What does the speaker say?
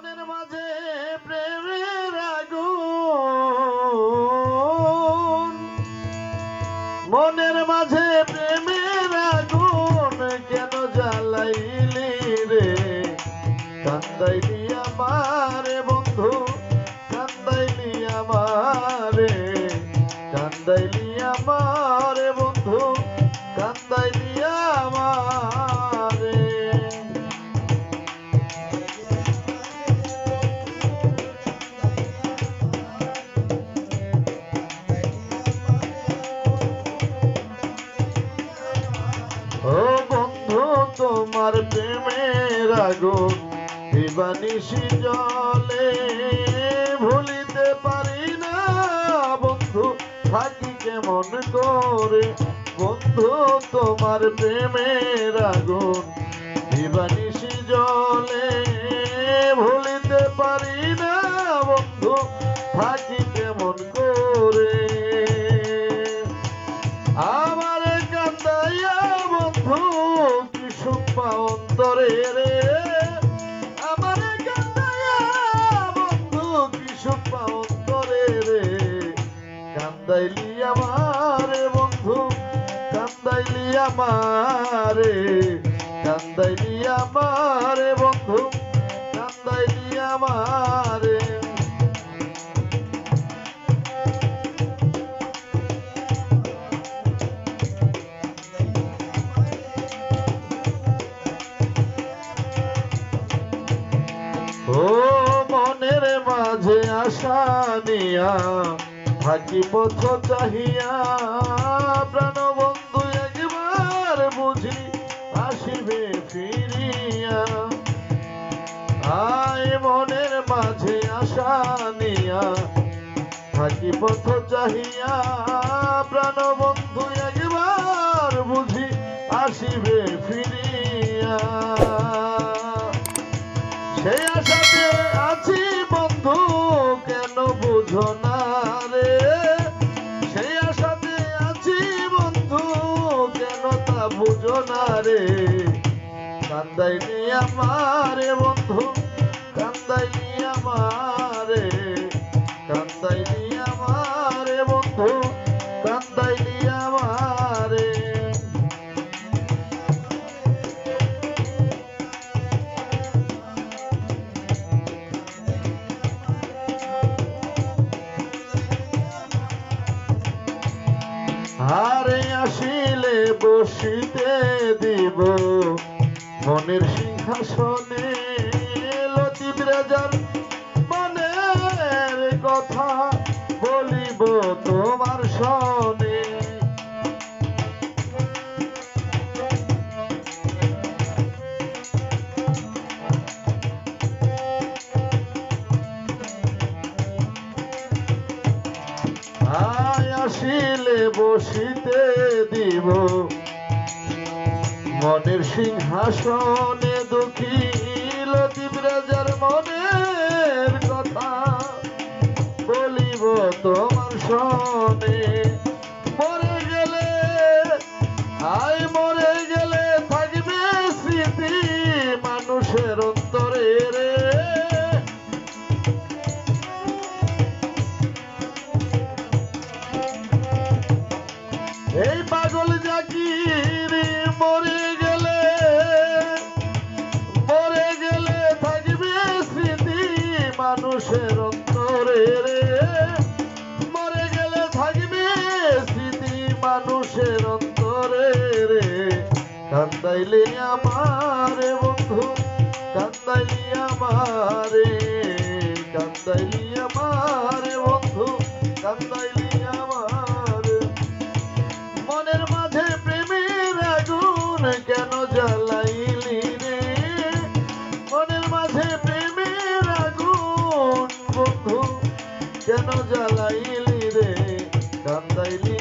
মনের মাঝে প্রেমের আগুন, মনের মাঝে প্রেমের আগুন কেন জ্বালাইলি রে? কান্দাইলি আমারে বন্ধু, কান্দাইলি আমারে, কান্দাইলি আমারে বন্ধু, কান্দাইলি আমারে। ও বন্ধু তোমার প্রেমের আগুন দিবানিশি জলে, ভুলিতে পারি না বন্ধু থাকি কেমন করে। বন্ধু তোমার প্রেমের আগুন দিবানিশি জলে, ভুলিতে পারি না বন্ধু থাকি কেমন করে। আমার কান্দাইয়া বন্ধু কি সুখ পাও অন্তরে রে? আমার কান্দাইয়া বন্ধু কি সুখ পাও অন্তরে রে? কান্দাইলি আমারে বন্ধু, কান্দাইলি আমারে, কান্দাইলি আমারে বন্ধু, কান্দাইলি আমারে। ও মনের মাঝে আশা নিয়া থাকি পথ চাহিয়া, প্রাণ বন্ধু একবার বুঝি আসিবে ফিরিয়া। আয় মনের মাঝে আশা নিয়া থাকি পথ চাহিয়া, প্রাণ বন্ধু একবার বুঝি আসিবে ফিরিয়া। সেই আশাতে আছি বন্ধু কেন বুঝো না রে? সেই আশাতে আছি বন্ধু কেন তা বুঝো না রে? কান্দাইলি আমারে বন্ধু, কান্দাইলি আমারে, কান্দাইলি আমারে বন্ধু, কান্দাইলি আমারে। হারে আসিলে বসিতে দিব মনের সিংহাসনে, লতিফ রাজার মনের কথা বলিব তোমার সনে। আসিলে বসিতে দিব মনের সিংহাসনে, দুঃখী লতিফ রাজার মনের কথা বলিব তোমার সনে। মরে গেলে আয় মরে গেলে থাকবে স্মৃতি মানুষের অন্তরে রে। এই পাগল জাকির মরে গেলে থাকবে স্মৃতি মানুষের অন্তরে রে। মরে গেলে থাকবে স্মৃতি মানুষের অন্তরে রে। কান্দাইলি আমারে বন্ধু, কান্দাইলি আমারে, কান্দাইলি আমারে বন্ধু, কান্দাইলি আমারে। মনের মাঝে প্রেমের আগুন কেন জ্বালাইলি রে? মনের মাঝে প্রেমের আগুন বন্ধু কেন জ্বালাইলি রে? কান্দাইলি